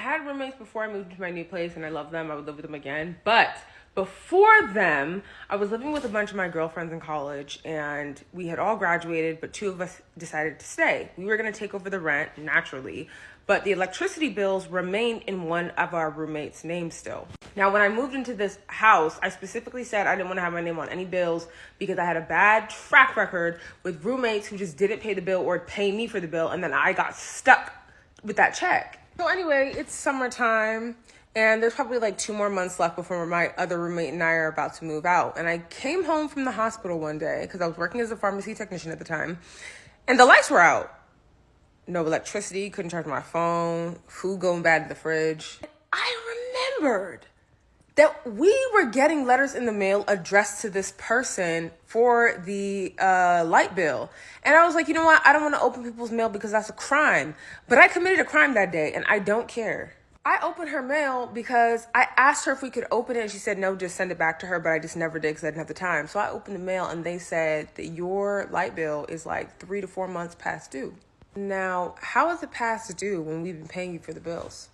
had roommates before I moved to my new place, and I love them. I would live with them again. But before them, I was living with a bunch of my girlfriends in college, and we had all graduated, but two of us decided to stay. We were going to take over the rent, naturally, but the electricity bills remained in one of our roommates' names still. Now, when I moved into this house, I specifically said I didn't want to have my name on any bills because I had a bad track record with roommates who just didn't pay the bill or pay me for the bill, and then I got stuck with that check. So anyway, it's summertime, and there's probably like 2 more months left before my other roommate and I are about to move out. And I came home from the hospital one day because I was working as a pharmacy technician at the time, and the lights were out. No electricity, couldn't charge my phone, food going bad in the fridge. I remembered that we were getting letters in the mail addressed to this person for the light bill. And I was like, you know what? I don't want to open people's mail because that's a crime. But I committed a crime that day, and I don't care. I opened her mail because I asked her if we could open it, and she said, no, just send it back to her, but I just never did because I didn't have the time. So I opened the mail, and they said that your light bill is like 3 to 4 months past due. Now, how is it past due when we've been paying you for the bills?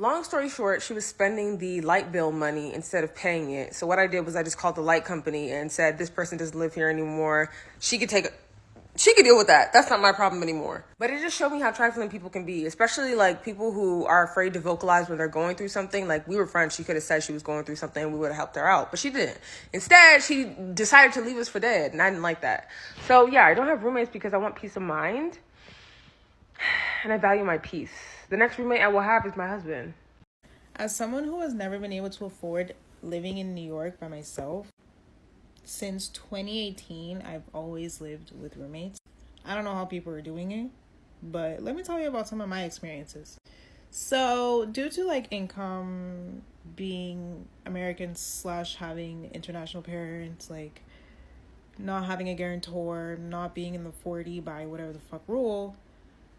Long story short, she was spending the light bill money instead of paying it. So what I did was I just called the light company and said, this person doesn't live here anymore. She could deal with that. That's not my problem anymore. But it just showed me how trifling people can be, especially like people who are afraid to vocalize when they're going through something. Like, we were friends. She could have said she was going through something and we would have helped her out, but she didn't. Instead, she decided to leave us for dead, and I didn't like that. So yeah, I don't have roommates because I want peace of mind and I value my peace. The next roommate I will have is my husband. As someone who has never been able to afford living in New York by myself, since 2018, I've always lived with roommates. I don't know how people are doing it, but let me tell you about some of my experiences. So, due to like income, being American / having international parents, like not having a guarantor, not being in the 40 by whatever the fuck rule,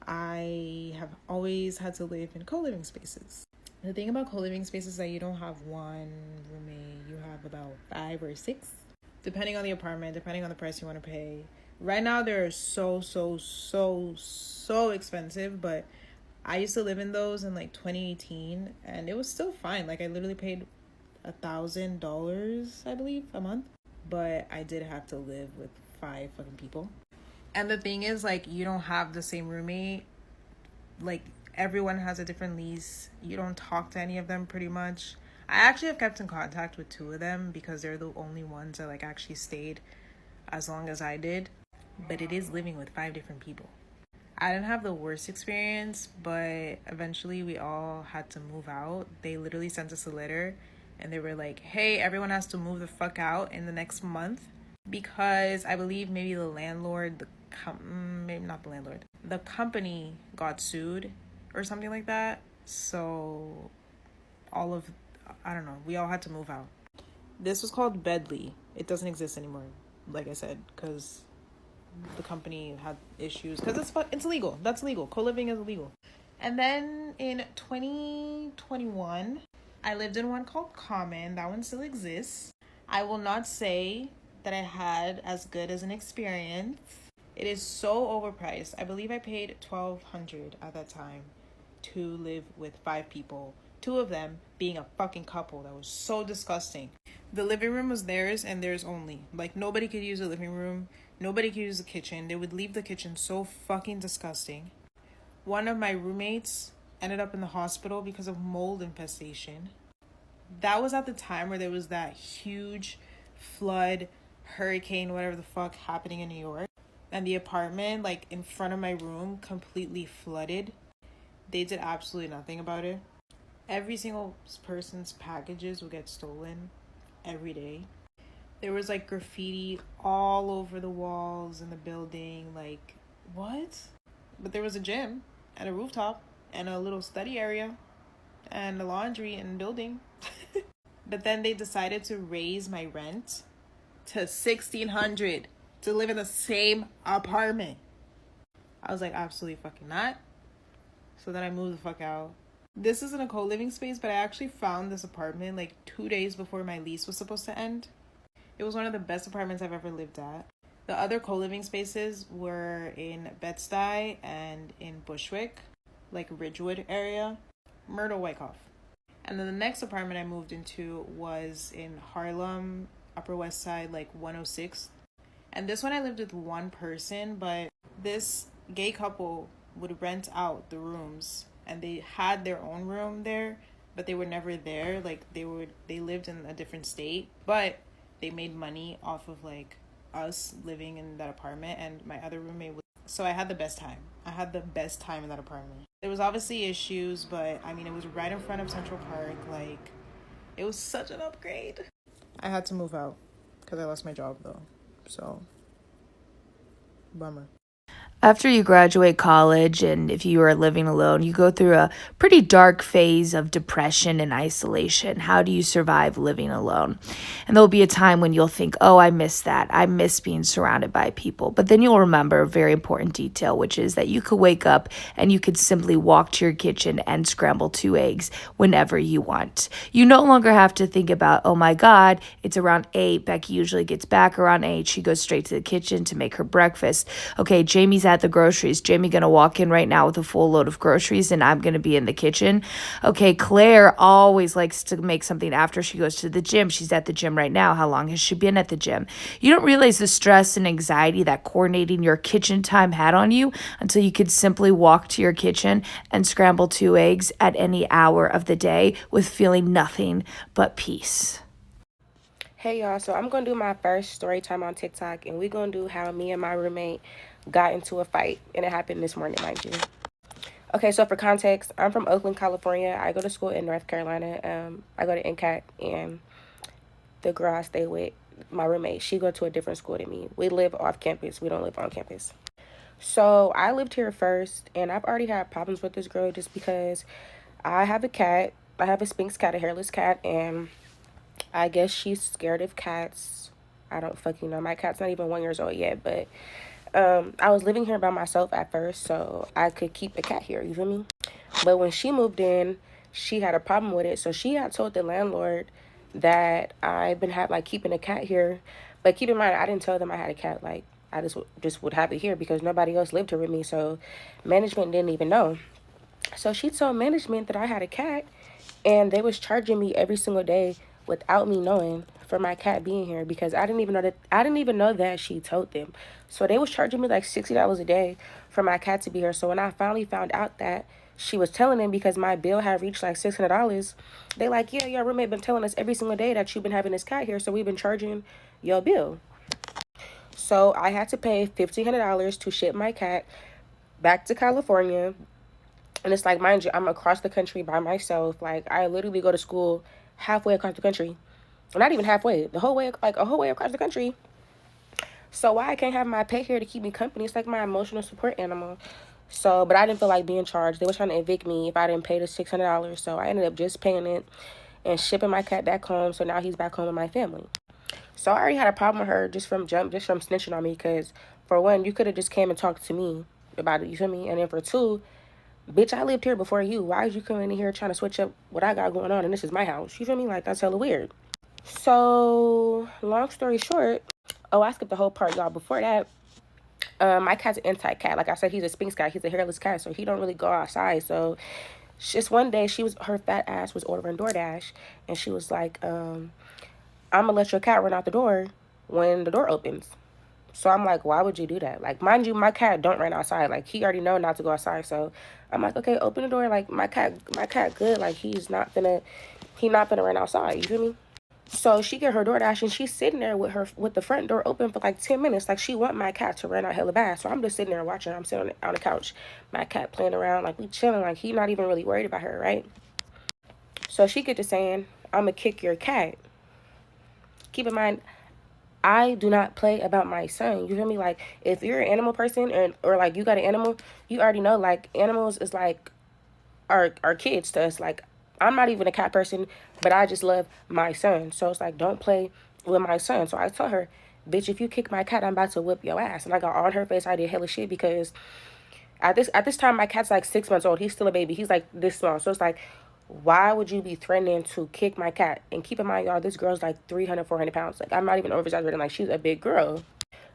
I have always had to live in co-living spaces. The thing about co-living spaces is that you don't have one roommate, you have about 5 or 6. Depending on the apartment, depending on the price you want to pay. Right now, they're so expensive, but I used to live in those in like 2018, and it was still fine. Like, I literally paid $1,000, I believe, a month. But I did have to live with 5 fucking people. And the thing is, like, you don't have the same roommate. Like, everyone has a different lease. You don't talk to any of them pretty much. I actually have kept in contact with 2 of them because they're the only ones that like actually stayed as long as I did. But it is living with 5 different people. I didn't have the worst experience, but eventually we all had to move out. They literally sent us a letter and they were like, hey, everyone has to move the fuck out in the next month because I believe maybe the landlord, maybe not the landlord, the company got sued or something like that. So I don't know, we all had to move out. This was called Bedly. It doesn't exist anymore, like I said, because the company had issues. Because it's illegal. That's legal. Co-living is illegal. And then in 2021, I lived in one called Common. That one still exists. I will not say that I had as good as an experience. It is so overpriced. I believe I paid $1,200 at that time to live with 5 people. 2 of them being a fucking couple. That was so disgusting. The living room was theirs and theirs only. Like, nobody could use the living room. Nobody could use the kitchen. They would leave the kitchen so fucking disgusting. One of my roommates ended up in the hospital because of mold infestation. That was at the time where there was that huge flood, hurricane, whatever the fuck happening in New York. And the apartment, like, in front of my room completely flooded. They did absolutely nothing about it. Every single person's packages would get stolen every day. There was like graffiti all over the walls in the building. Like, what? But there was a gym and a rooftop and a little study area and a laundry and building. But then they decided to raise my rent to $1,600 to live in the same apartment. I was like, absolutely fucking not. So then I moved the fuck out. This isn't a co-living space, but I actually found this apartment like 2 days before my lease was supposed to end. It was one of the best apartments I've ever lived at. The other co-living spaces were in Bed-Stuy and in Bushwick. like Ridgewood area, Myrtle Wyckoff. And then the next apartment I moved into was in Harlem, Upper West Side, like 106. And this one I lived with one person, but this gay couple would rent out the rooms, and they had their own room there, but they were never there. Like they lived in a different state, but they made money off of like us living in that apartment, and my other roommate was, so I had the best time. I had the best time in that apartment. There was obviously issues, but I mean, it was right in front of Central Park. Like, it was such an upgrade. I had to move out because I lost my job though. So, bummer. After you graduate college and if you are living alone, you go through a pretty dark phase of depression and isolation. How do you survive living alone? And there'll be a time when you'll think, oh, I miss that. I miss being surrounded by people. But then you'll remember a very important detail, which is that you could wake up and you could simply walk to your kitchen and scramble 2 eggs whenever you want. You no longer have to think about, oh my God, it's around 8. Becky usually gets back around 8. She goes straight to the kitchen to make her breakfast. Okay, Jamie's at the groceries. Jamie gonna walk in right now with a full load of groceries and I'm gonna be in the kitchen. Okay, Claire always likes to make something after she goes to the gym. She's at the gym right now. How long has she been at the gym? You don't realize the stress and anxiety that coordinating your kitchen time had on you until you could simply walk to your kitchen and scramble 2 eggs at any hour of the day with feeling nothing but peace. Hey y'all, so I'm gonna do my first story time on TikTok, and we're gonna do how me and my roommate got into a fight, and it happened this morning, mind you. Okay, so for context, I'm from Oakland, California. I go to school in North Carolina. I go to NCAT, and the girl I stay with, my roommate, she go to a different school than me. We live off campus. We don't live on campus. So I lived here first, and I've already had problems with this girl just because I have a cat. I have a Sphinx cat, a hairless cat, and I guess she's scared of cats. I don't fucking know. My cat's not even 1 year old yet, but I was living here by myself at first, so I could keep a cat here, you feel me? But when she moved in, she had a problem with it, so she had told the landlord that I've been keeping a cat here. But keep in mind, I didn't tell them I had a cat. Like, I just would have it here because nobody else lived here with me, so management didn't even know. So she told management that I had a cat, and they was charging me every single day without me knowing for my cat being here, because I didn't even know that she told them. So they was charging me like $60 a day for my cat to be here. So when I finally found out that she was telling them, because my bill had reached like $600, they like, yeah, your roommate been telling us every single day that you've been having this cat here, so we've been charging your bill. So I had to pay $1,500 to ship my cat back to California. And it's like, mind you, I'm across the country by myself. Like, I literally go to school halfway across the country. Not even halfway, the whole way, like a whole way across the country. So why I can't have my pet here to keep me company? It's like my emotional support animal. So, but I didn't feel like being charged. They were trying to evict me if I didn't pay the $600. So I ended up just paying it and shipping my cat back home. So now he's back home with my family. So I already had a problem with her just from snitching on me. Because for one, you could have just came and talked to me about it. You feel me? And then for two, bitch, I lived here before you. Why is you coming in here trying to switch up what I got going on? And this is my house. You feel me? Like, that's hella weird. So, long story short, I skipped the whole part, y'all. Before that, my cat's an inside cat. Like I said, he's a Sphinx cat. He's a hairless cat, so he don't really go outside. So, just one day, her fat ass was ordering DoorDash, and she was like, I'm gonna let your cat run out the door when the door opens. So I'm like, why would you do that? Like, mind you, my cat don't run outside. Like, he already know not to go outside. So I'm like, okay, open the door. Like, my cat good. Like, he not gonna run outside. You feel me? So she get her DoorDash, and she's sitting there with the front door open for like 10 minutes. Like, she want my cat to run out hella bad. So I'm just sitting there watching. I'm sitting on the couch. My cat playing around. Like, we chilling. Like, he not even really worried about her, right? So she get to saying, I'm gonna kick your cat. Keep in mind, I do not play about my son. You feel me? Like, if you're an animal person or like you got an animal, you already know, like, animals is like our kids to us. Like, I'm not even a cat person, but I just love my son. So it's like, don't play with my son. So I told her, bitch, if you kick my cat, I'm about to whip your ass. And I got on her face. I did hella shit because at this time, my cat's like 6 months old. He's still a baby. He's like this small. So it's like, why would you be threatening to kick my cat? And keep in mind, y'all, this girl's like 300, 400 pounds. Like, I'm not even over-exaggerating. Like, she's a big girl.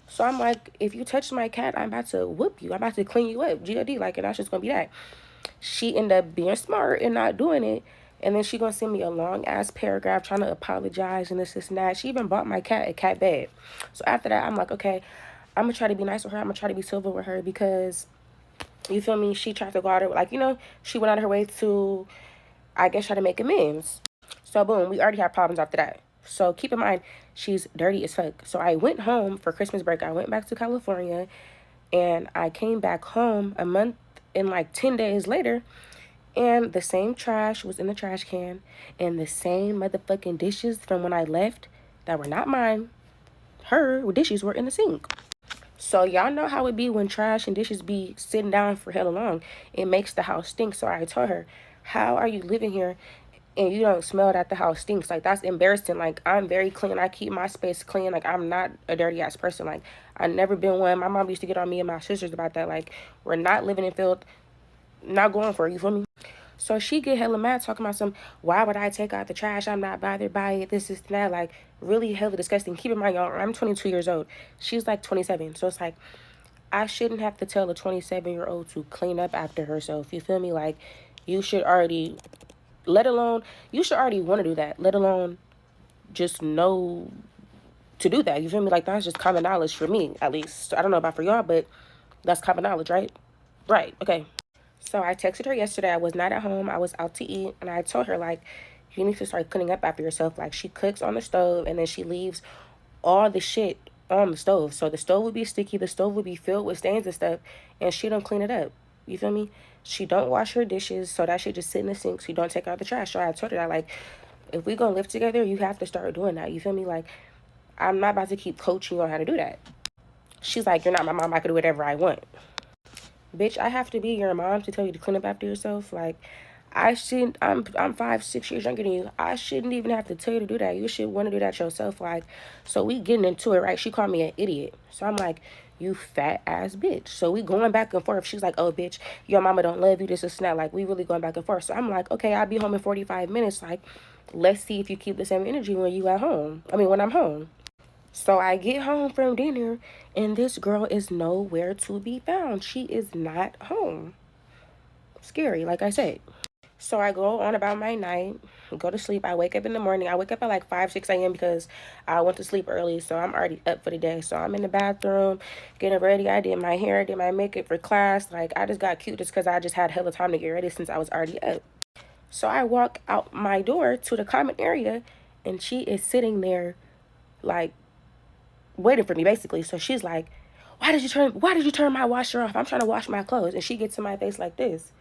So I'm like, if you touch my cat, I'm about to whoop you. I'm about to clean you up. G.O.D. Like, and that's just going to be that. she ended up being smart and not doing it. And then she gonna send me a long ass paragraph trying to apologize and this and that. She even bought my cat a cat bed. So after that, I'm like, okay, I'm gonna try to be nice with her. I'm gonna try to be civil with her because, you feel me, she tried to go out her, like, you know, she went out of her way to, I guess, try to make amends. So boom, we already have problems after that. So keep in mind, she's dirty as fuck. So I went home for Christmas break. I went back to California and I came back home a month and like 10 days later, and the same trash was in the trash can and the same motherfucking dishes from when I left that were not mine, her dishes were in the sink. So y'all know how it be when trash and dishes be sitting down for hella long. It makes the house stink. So I told her, how are you living here and you don't smell that the house stinks? Like, that's embarrassing. Like, I'm very clean. I keep my space clean. Like, I'm not a dirty ass person. Like, I never been one. My mom used to get on me and my sisters about that. Like, we're not living in filth, not going for it, you feel me? So she get hella mad talking about some, why would I take out the trash? I'm not bothered by it. This is that. Like, really hella disgusting. Keep in mind, y'all, I'm 22 years old. She's like 27. So it's like, I shouldn't have to tell a 27-year-old to clean up after herself. You feel me? Like, you should already, you should already want to do that, let alone just know to do that. You feel me? Like, that's just common knowledge for me, at least. I don't know about for y'all, but that's common knowledge, right? Right. Okay. So I texted her yesterday. I was not at home. I was out to eat. And I told her, like, you need to start cleaning up after yourself. Like, she cooks on the stove and then she leaves all the shit on the stove. So the stove would be sticky. The stove would be filled with stains and stuff. And she don't clean it up. You feel me? She don't wash her dishes. So that shit just sit in the sink. So you don't take out the trash. So I told her that, like, if we gonna live together, you have to start doing that. You feel me? Like, I'm not about to keep coaching you on how to do that. She's like, you're not my mom. I can do whatever I want. Bitch, I have to be your mom to tell you to clean up after yourself? Like, I shouldn't, I'm 5-6 years younger than you. I shouldn't even have to tell you to do that. You should want to do that yourself. Like, so we getting into it, right? She called me an idiot. So I'm like, you fat ass bitch. So we going back and forth. She's like, oh, bitch, your mama don't love you, this is not. Like, we really going back and forth. So I'm like, okay, I'll be home in 45 minutes. Like, let's see if you keep the same energy when you at home. I mean, when I'm home. So I get home from dinner and this girl is nowhere to be found. She is not home. Scary, like I said. So I go on about my night, go to sleep. I wake up in the morning. I wake up at like 5-6 a.m. because I went to sleep early. So I'm already up for the day. So I'm in the bathroom getting ready. I did my hair, did my makeup for class. Like, I just got cute just because I just had hella time to get ready since I was already up. So I walk out my door to the common area and she is sitting there like waiting for me, basically. So she's like, why did you turn my washer off? I'm trying to wash my clothes. And she gets in my face like this.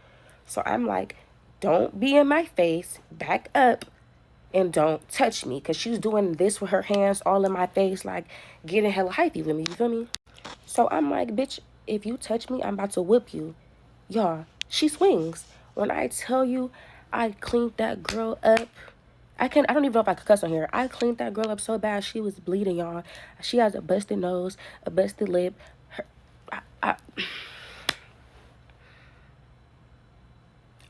So I'm like, don't be in my face, back up, and don't touch me. Because she's doing this with her hands all in my face, like getting hella hypey with me, you feel me? So I'm like, bitch, if you touch me, I'm about to whip you. Y'all, she swings. When I tell you I cleaned that girl up, I don't even know if I could cuss on here. I cleaned that girl up so bad she was bleeding, y'all. She has a busted nose, a busted lip.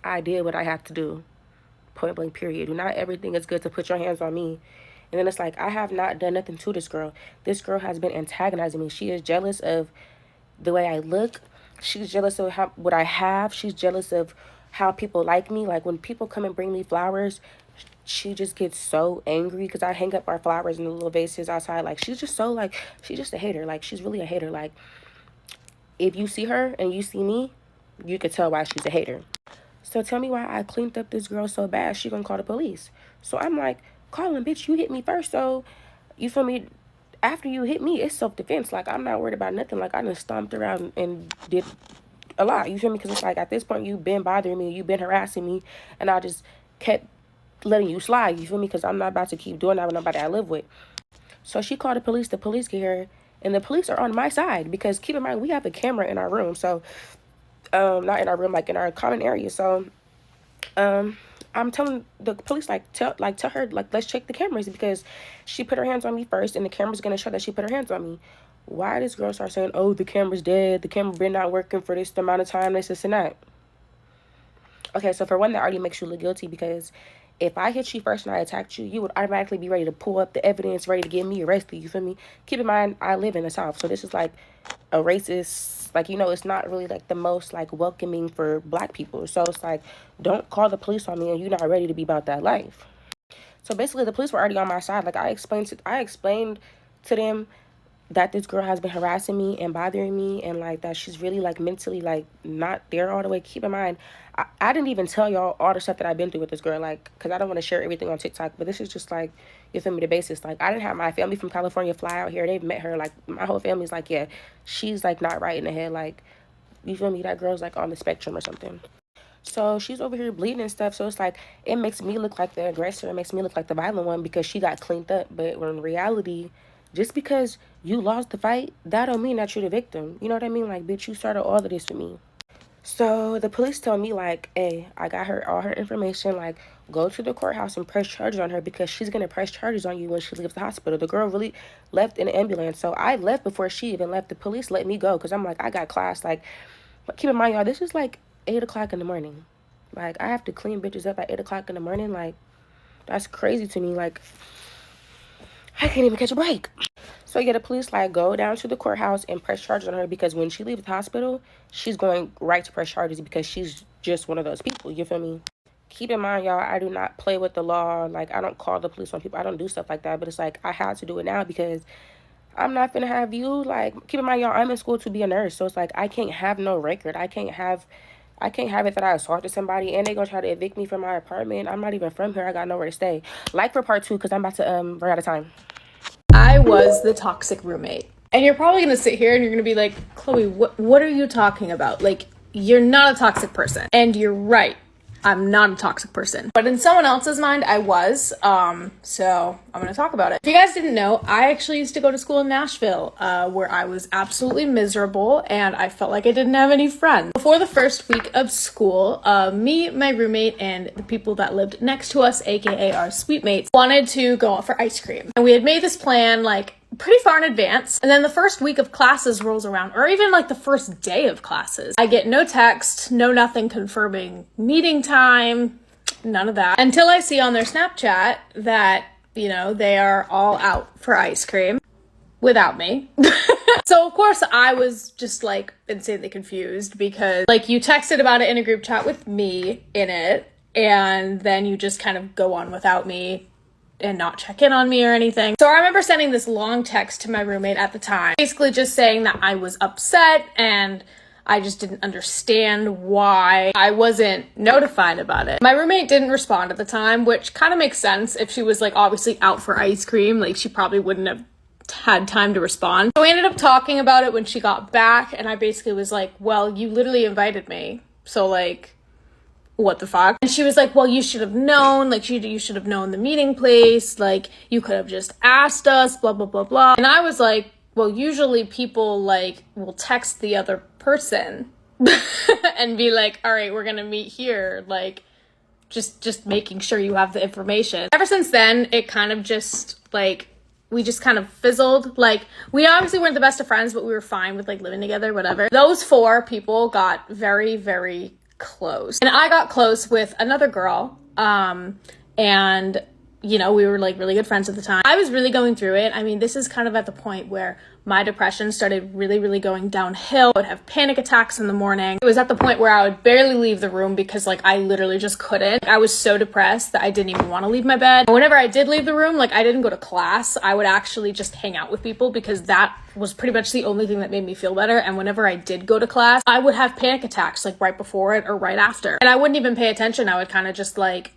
I did what I had to do. Point blank, period. Not everything is good to put your hands on me. And then it's like, I have not done nothing to this girl. This girl has been antagonizing me. She is jealous of the way I look. She's jealous of what I have. She's jealous of how people like me. Like, when people come and bring me flowers, she just gets so angry because I hang up our flowers in the little vases outside. Like, she's just so, like, she's just a hater. Like, she's really a hater. Like, if you see her and you see me, you could tell why she's a hater. So tell me why I cleaned up this girl so bad she gonna call the police. So I'm like, Colin, bitch, you hit me first. So, you feel me? After you hit me, it's self-defense. Like, I'm not worried about nothing. Like, I done stomped around and did a lot. You feel me? Because it's like, at this point, you've been bothering me. You've been harassing me. And I just kept letting you slide. You feel me? Because I'm not about to keep doing that with nobody I live with. So she called the police. The police get here. And the police are on my side. Because keep in mind, we have a camera in our room. So, not in our room, like in our common area. So, I'm telling the police, like, tell her, like, let's check the cameras because she put her hands on me first and the camera's gonna show that she put her hands on me. Why this girl start saying, oh, the camera's dead, the camera been not working for this amount of time, this and that. Okay, so for one, that already makes you look guilty because if I hit you first and I attacked you, you would automatically be ready to pull up the evidence, ready to get me arrested, you feel me? Keep in mind, I live in the South, so this is like a racist, like, you know, it's not really like the most like welcoming for black people. So it's like, don't call the police on me and you're not ready to be about that life. So basically the police were already on my side. Like I explained to them that this girl has been harassing me and bothering me, and like that she's really like mentally like not there all the way. Keep in mind, I didn't even tell y'all all the stuff that I've been through with this girl, like, because I don't want to share everything on TikTok, but this is just like, you feel me, the basis. Like I didn't have my family from California fly out here. They've met her. Like my whole family's like, yeah, she's like not right in the head. Like, you feel me, that girl's like on the spectrum or something. So she's over here bleeding and stuff. So it's like, it makes me look like the aggressor. It makes me look like the violent one because she got cleaned up. But in reality, just because you lost the fight, that don't mean that you're the victim. You know what I mean? Like, bitch, you started all of this with me. So the police tell me, like, hey, I got her all her information. Like, go to the courthouse and press charges on her because she's going to press charges on you when she leaves the hospital. The girl really left in an ambulance. So I left before she even left. The police let me go because I'm like, I got class. Like, but keep in mind, y'all, this is like 8 o'clock in the morning. Like, I have to clean bitches up at 8 o'clock in the morning. Like, that's crazy to me. Like, I can't even catch a break. So yeah, the police like go down to the courthouse and press charges on her because when she leaves the hospital, she's going right to press charges because she's just one of those people. You feel me? Keep in mind, y'all, I do not play with the law. Like, I don't call the police on people. I don't do stuff like that. But it's like, I had to do it now because I'm not gonna have you, like, keep in mind, y'all, I'm in school to be a nurse. So it's like, I can't have no record. I can't have it that I assaulted somebody and they gonna try to evict me from my apartment. I'm not even from here. I got nowhere to stay. Like for part 2, because I'm about to run out of time. I was the toxic roommate. And you're probably going to sit here and you're going to be like, Chloe, what are you talking about? Like, you're not a toxic person. And you're right. I'm not a toxic person. But in someone else's mind, I was. So I'm going to talk about it. If you guys didn't know, I actually used to go to school in Nashville, where I was absolutely miserable and I felt like I didn't have any friends. Before the first week of school, me, my roommate, and the people that lived next to us, aka our suite mates, wanted to go out for ice cream. And we had made this plan like pretty far in advance. And then the first week of classes rolls around, or even like the first day of classes. I get no text, no nothing confirming meeting time, none of that. Until I see on their Snapchat that, you know, they are all out for ice cream without me. So of course I was just like insanely confused because like you texted about it in a group chat with me in it, and then you just kind of go on without me and not check in on me or anything. So I remember sending this long text to my roommate at the time, basically just saying that I was upset and I just didn't understand why I wasn't notified about it. My roommate didn't respond at the time, which kind of makes sense. If she was like obviously out for ice cream, like she probably wouldn't have had time to respond. So we ended up talking about it when she got back, and I basically was like, well, you literally invited me. So like, what the fuck? And she was like, well, you should have known, like you should have known the meeting place, like you could have just asked us, blah, blah, blah, blah. And I was like, well, usually people like will text the other person and be like, all right, we're gonna meet here, like just making sure you have the information. Ever since then, it kind of just like, we just kind of fizzled. Like, we obviously weren't the best of friends, but we were fine with like living together, whatever. Those 4 people got very, very close. And I got close with another girl, and you know, we were like really good friends at the time. I was really going through it. I mean, this is kind of at the point where my depression started really, really going downhill. I would have panic attacks in the morning. It was at the point where I would barely leave the room because like I literally just couldn't. I was so depressed that I didn't even want to leave my bed. And whenever I did leave the room, like I didn't go to class. I would actually just hang out with people because that was pretty much the only thing that made me feel better. And whenever I did go to class, I would have panic attacks like right before it or right after. And I wouldn't even pay attention. I would kind of just like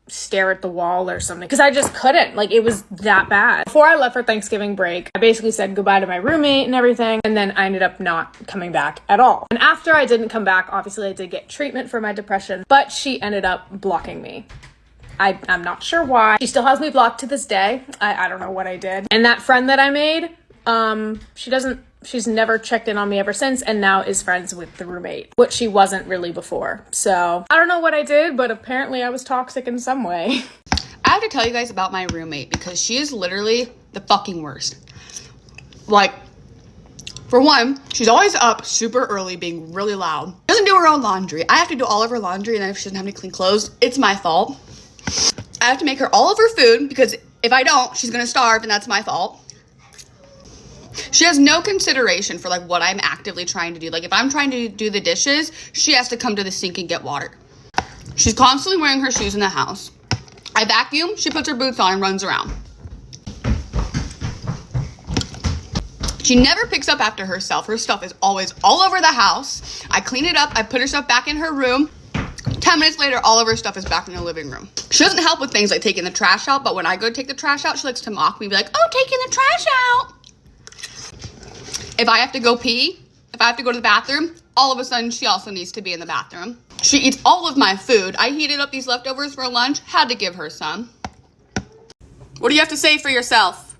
stare at the wall or something because I just couldn't. Like, it was that bad. Before I left for Thanksgiving break, I basically said goodbye to my roommate and everything, and then I ended up not coming back at all. And after I didn't come back, obviously I did get treatment for my depression, but she ended up blocking me. I'm not sure why. She still has me blocked to this day. I don't know what I did. And that friend that I made, she's never checked in on me ever since, and now is friends with the roommate, which she wasn't really before. So I don't know what I did, but apparently I was toxic in some way. I have to tell you guys about my roommate because she is literally the fucking worst. Like, for one, she's always up super early being really loud. Doesn't do her own laundry. I have to do all of her laundry, and then if she doesn't have any clean clothes, it's my fault. I have to make her all of her food because if I don't, she's gonna starve, and that's my fault. She has no consideration for like what I'm actively trying to do. Like if I'm trying to do the dishes, she has to come to the sink and get water. She's constantly wearing her shoes in the house. I vacuum, she puts her boots on and runs around. She never picks up after herself. Her stuff is always all over the house. I clean it up, I put her stuff back in her room. 10 minutes later, all of her stuff is back in the living room. She doesn't help with things like taking the trash out, but when I go take the trash out, she likes to mock me, be like, oh, taking the trash out. If I have to go pee, if I have to go to the bathroom, all of a sudden she also needs to be in the bathroom. She eats all of my food. I heated up these leftovers for lunch, had to give her some. What do you have to say for yourself?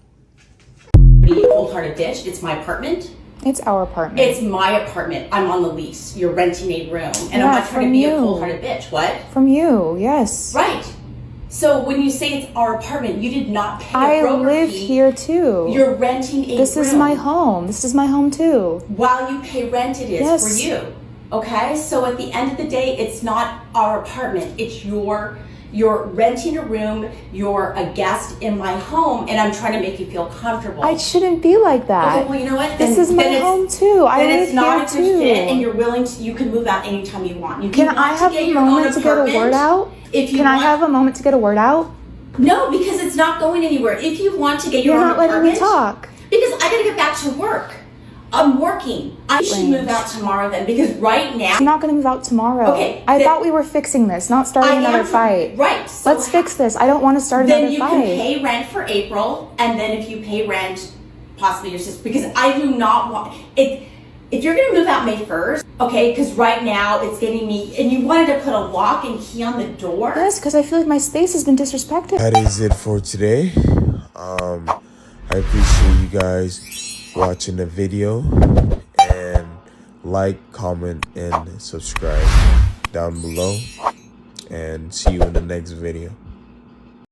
Be a cold-hearted bitch. It's my apartment. It's our apartment. It's my apartment. I'm on the lease. You're renting a room. And I'm not trying to be a cold-hearted bitch. What? From you, yes. Right. So when you say it's our apartment, you did not pay a broker fee. I live here too. You're renting a room. This is my home. This is my home too. While you pay rent, it is for you. Okay? So at the end of the day, it's not our apartment. It's you're renting a room, you're a guest in my home, and I'm trying to make you feel comfortable. I shouldn't be like that. Okay, well, you know what? This is my home too. I live it's not here a good too. fit, and you're willing to. You can move out anytime you want. You Can I have a moment to get a word out? Can I have a moment to get a word out? No, because it's not going anywhere. If you want to get your own apartment, you're not letting me talk. Because I gotta get back to work. I'm working. I should move out tomorrow then, because right now I'm not going to move out tomorrow. Okay, I thought we were fixing this, not starting another fight. Right. So let's fix this. I don't want to start another fight. Then you can pay rent for April, and then if you pay rent, possibly your sister, because I do not want it. If you're going to move out May 1st, okay, because right now it's getting me, and you wanted to put a lock and key on the door. Yes, because I feel like my space has been disrespected. That is it for today. I appreciate you guys watching the video, and like, comment, and subscribe down below, and see you in the next video.